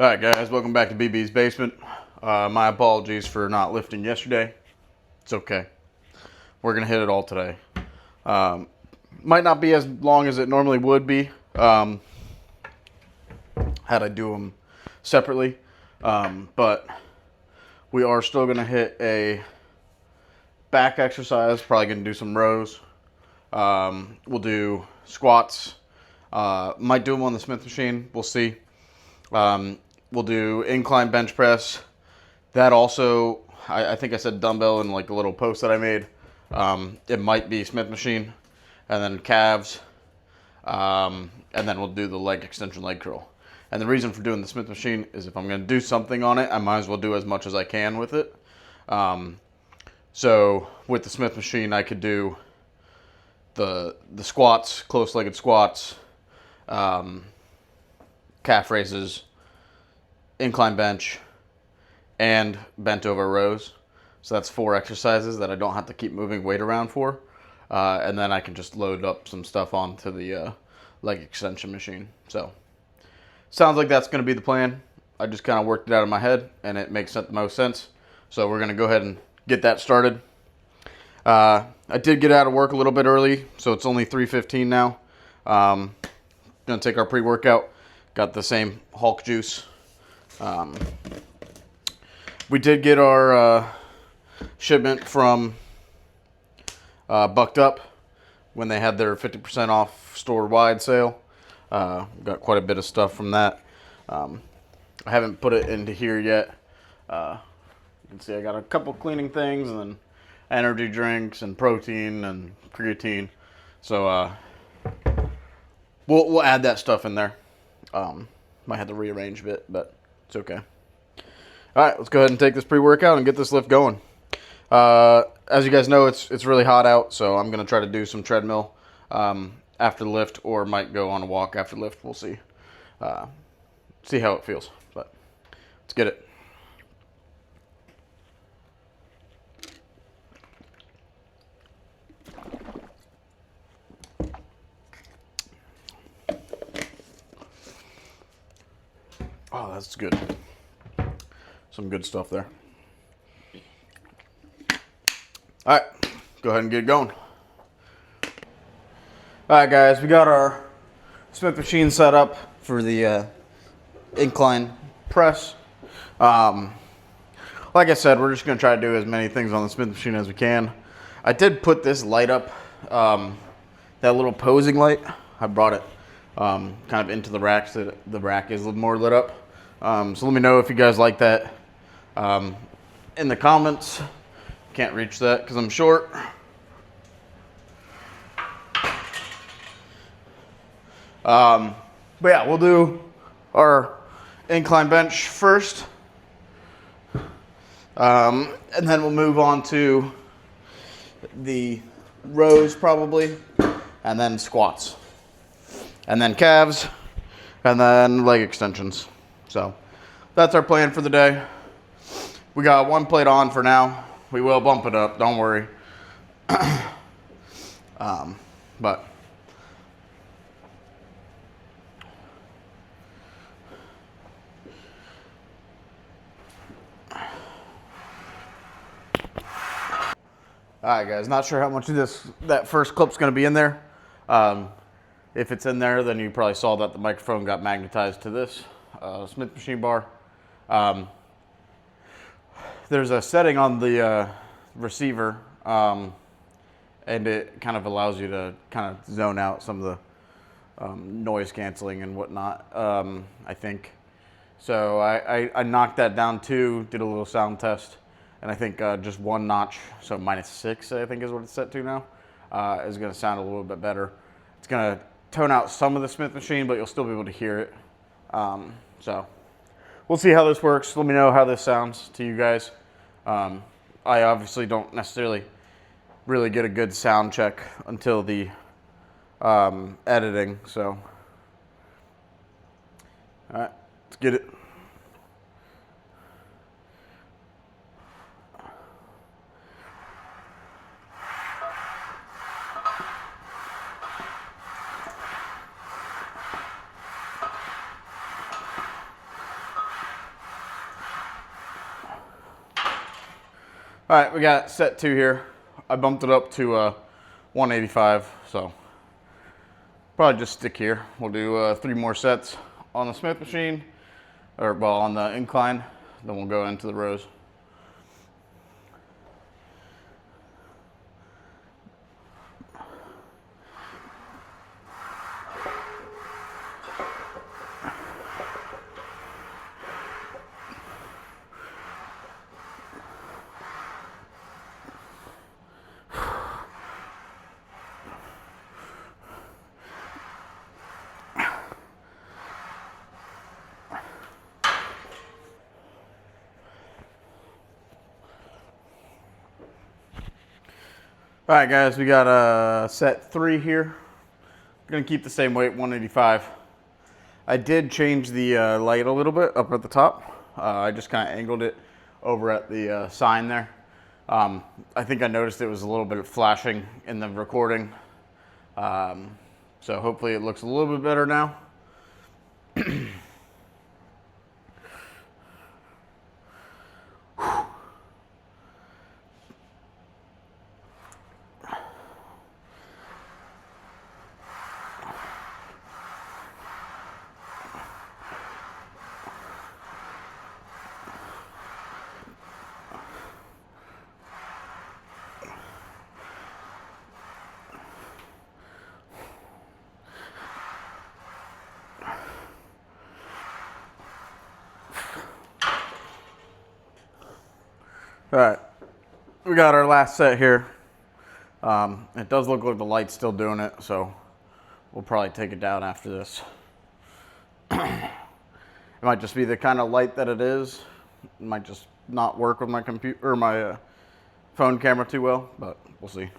Alright guys, welcome back to BB's Basement. My apologies for not lifting yesterday. It's okay. We're going to hit it all today. Might not be as long as it normally would be had I do them separately. But we are still going to hit a back exercise. Probably going to do some rows. We'll do squats. Might do them on the Smith machine. We'll see. We'll do incline bench press. That also, I think I said dumbbell in like a little post that I made. It might be Smith machine. And then calves. And then we'll do the leg extension leg curl. And the reason for doing the Smith machine is if I'm going to do something on it, I might as well do as much as I can with it. So with the Smith machine, I could do the squats, close-legged squats, calf raises, incline bench, and bent over rows. So that's 4 exercises that I don't have to keep moving weight around for. And then I can just load up some stuff onto the leg extension machine. So sounds like that's going to be the plan. I just kind of worked it out in my head, and it makes the most sense. So we're going to go ahead and get that started. I did get out of work a little bit early, so it's only 3:15 now. Going to take our pre-workout. Got the same Hulk juice. We did get our shipment from Bucked Up when they had their 50% off store-wide sale. Got quite a bit of stuff from that. I haven't put it into here yet. You can see I got a couple cleaning things and then energy drinks and protein and creatine. So we'll add that stuff in there. Might have to rearrange a bit, but it's okay. All right, let's go ahead and take this pre-workout and get this lift going. As you guys know, it's really hot out, so I'm going to try to do some treadmill after the lift, or might go on a walk after the lift. We'll see. See how it feels, but let's get it. Oh, that's good. Some good stuff there. All right, go ahead and get it going. All right, guys, we got our Smith machine set up for the incline press. Like I said, we're just going to try to do as many things on the Smith machine as we can. I did put this light up, that little posing light. I brought it kind of into the rack so that the rack is a little more lit up. So let me know if you guys like that in the comments. Can't reach that because I'm short. But yeah, we'll do our incline bench first. And then we'll move on to the rows probably, and then squats, and then calves, and then leg extensions. So that's our plan for the day. We got 1 plate on for now. We will bump it up, don't worry. But alright guys, not sure how much of that first clip's gonna be in there. If it's in there, then you probably saw that the microphone got magnetized to this Smith machine bar. There's a setting on the receiver, and it kind of allows you to kind of zone out some of the noise canceling and whatnot, I think. So I knocked that down too, did a little sound test, and I think just 1 notch, so -6 I think is what it's set to now, is going to sound a little bit better. It's going to tone out some of the Smith machine, but you'll still be able to hear it. So we'll see how this works. Let me know how this sounds to you guys. I obviously don't necessarily really get a good sound check until the editing. So, all right, let's get it. All right, we got set 2 here. I bumped it up to 185, so probably just stick here. We'll do 3 more sets on the Smith machine, or well, on the incline, then we'll go into the rows. All right, guys, we got set 3 here. We're gonna keep the same weight, 185. I did change the light a little bit up at the top. I just kind of angled it over at the sign there. I think I noticed it was a little bit of flashing in the recording. So hopefully it looks a little bit better now. All right, we got our last set here. It does look like the light's still doing it, so we'll probably take it down after this. It might just be the kind of light that it is. It might just not work with my computer or my phone camera too well, but we'll see.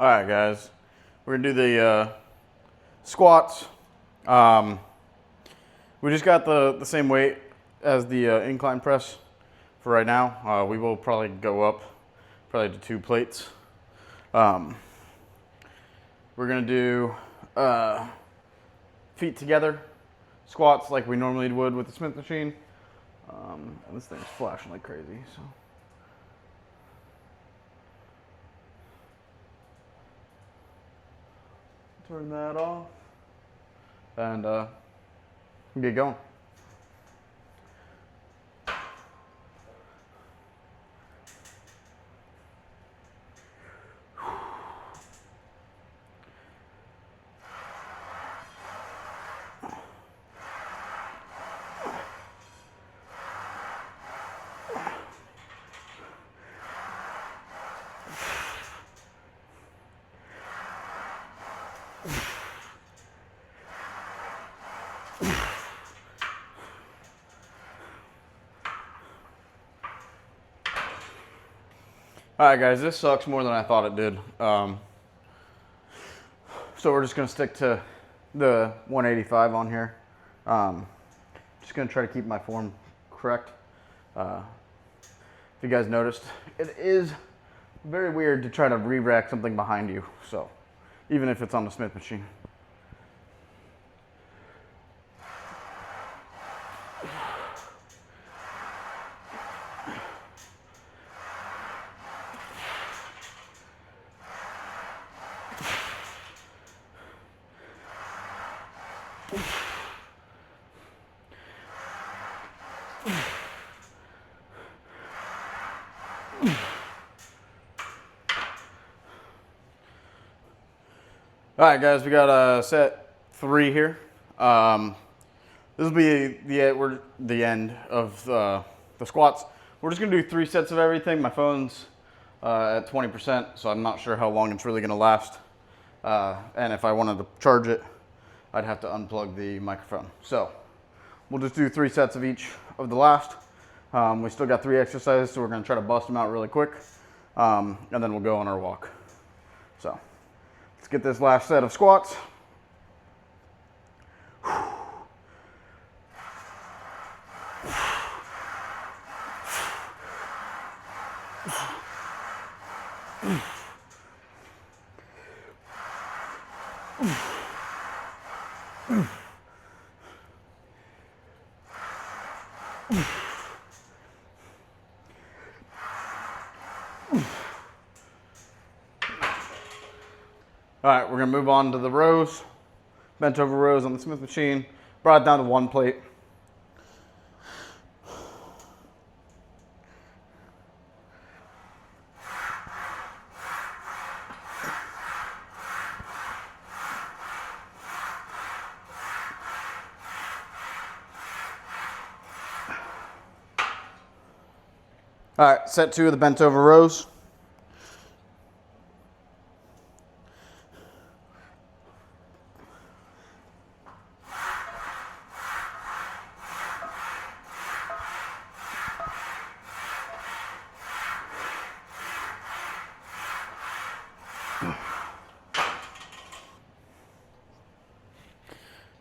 All right, guys, we're gonna do the squats. We just got the same weight as the incline press for right now. We will probably go up probably to 2 plates. We're gonna do feet together squats like we normally would with the Smith machine. And this thing's flashing like crazy, so. Turn that off and get going. All right, guys, this sucks more than I thought it did. So we're just gonna stick to the 185 on here. Just gonna try to keep my form correct. If you guys noticed, it is very weird to try to re-rack something behind you. So even if it's on the Smith machine. All right, guys, we got set 3 here. This will be the end of the squats. We're just gonna do 3 sets of everything. My phone's at 20%, so I'm not sure how long it's really gonna last. And if I wanted to charge it, I'd have to unplug the microphone. So we'll just do 3 sets of each of the last, We still got 3 exercises, so we're gonna try to bust them out really quick. And then we'll go on our walk. So let's get this last set of squats. All right, we're gonna move on to the rows, bent over rows on the Smith machine. Brought it down to 1 plate. All right, set 2 of the bent over rows.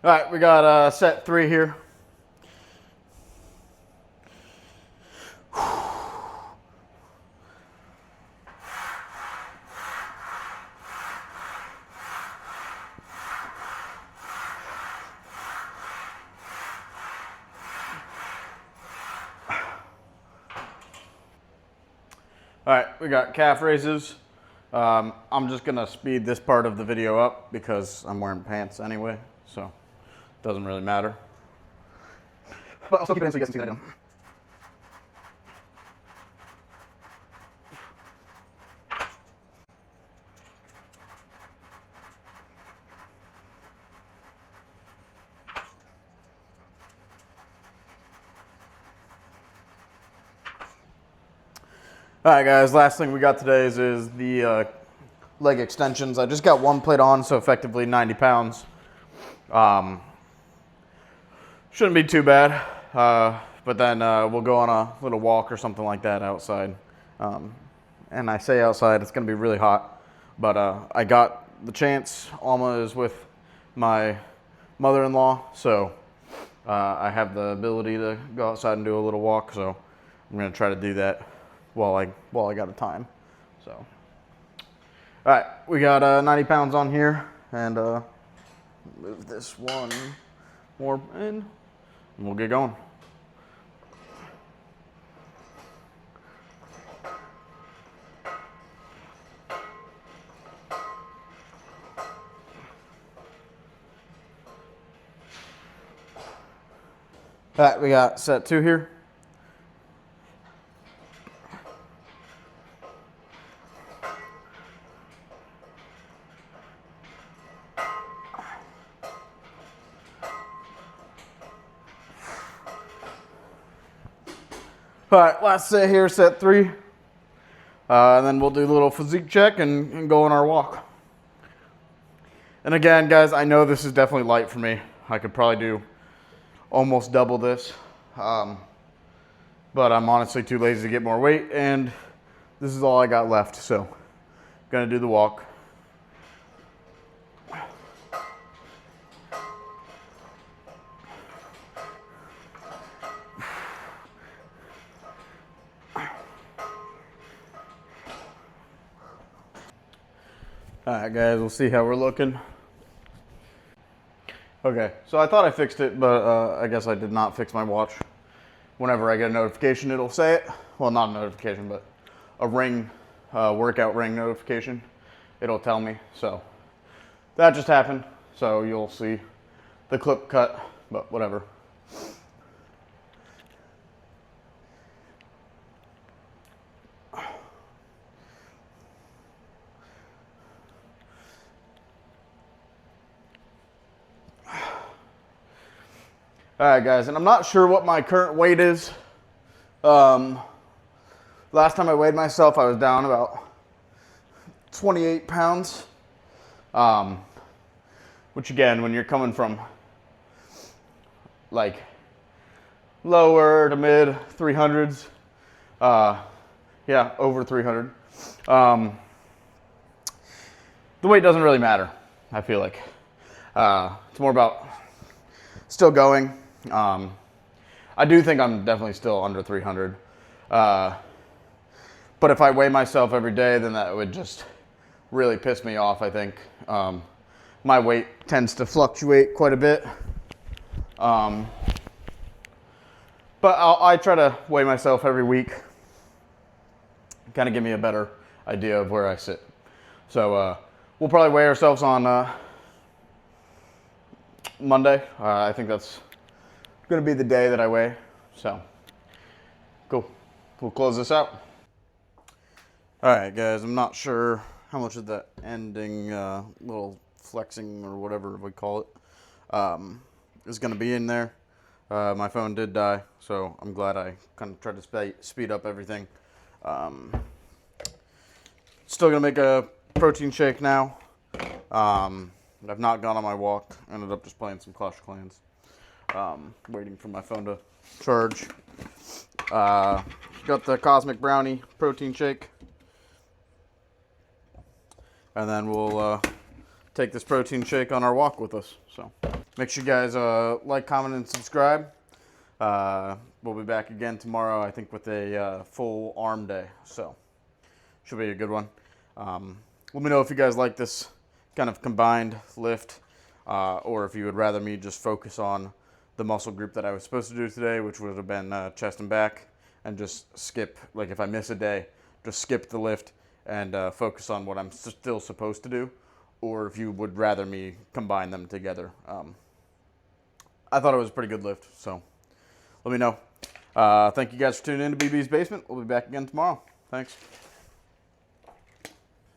All right, we got set 3 here. All right, we got calf raises. I'm just gonna speed this part of the video up because I'm wearing pants anyway, so it doesn't really matter. But I'll still keep it in so you guys can see that down. All right, guys, last thing we got today is the leg extensions. I just got 1 plate on, so effectively 90 pounds. Shouldn't be too bad, but then we'll go on a little walk or something like that outside. And I say outside, it's gonna be really hot, but I got the chance. Alma is with my mother-in-law, so I have the ability to go outside and do a little walk, so I'm gonna try to do that while I got a time. So, all right, we got 90 pounds on here, and move this one more in, and we'll get going. All right, we got set 2 here. All right, last set here, set 3. And then we'll do a little physique check and go on our walk. And again, guys, I know this is definitely light for me. I could probably do almost double this. But I'm honestly too lazy to get more weight, and this is all I got left, so gonna do the walk. All right, guys, we'll see how we're looking. Okay, so I thought I fixed it, but I guess I did not fix my watch. Whenever I get a notification, it'll say it. Well, not a notification, but a ring, workout ring notification. It'll tell me. So that just happened. So you'll see the clip cut, but whatever. All right, guys, and I'm not sure what my current weight is. Last time I weighed myself, I was down about 28 pounds. Which again, when you're coming from like lower to mid 300s. Yeah, over 300. The weight doesn't really matter, I feel like. It's more about still going. I do think I'm definitely still under 300. But if I weigh myself every day, then that would just really piss me off, I think. My weight tends to fluctuate quite a bit. But I try to weigh myself every week. Kind of give me a better idea of where I sit. So we'll probably weigh ourselves on Monday. I think that's going to be the day that I weigh. So, cool. We'll close this out. All right, guys. I'm not sure how much of that ending little flexing or whatever we call it is going to be in there. My phone did die, so I'm glad I kind of tried to speed up everything. Still going to make a protein shake now. I've not gone on my walk. Ended up just playing some Clash of Clans. Waiting for my phone to charge. Got the Cosmic Brownie protein shake. And then we'll take this protein shake on our walk with us. So make sure you guys like, comment, and subscribe. We'll be back again tomorrow, I think, with a full arm day. So should be a good one. Let me know if you guys like this kind of combined lift, or if you would rather me just focus on the muscle group that I was supposed to do today, which would have been chest and back, and just skip, like if I miss a day, just skip the lift and focus on what I'm still supposed to do, or if you would rather me combine them together. I thought it was a pretty good lift, so let me know. Thank you guys for tuning in to BB's Basement. We'll be back again tomorrow. Thanks.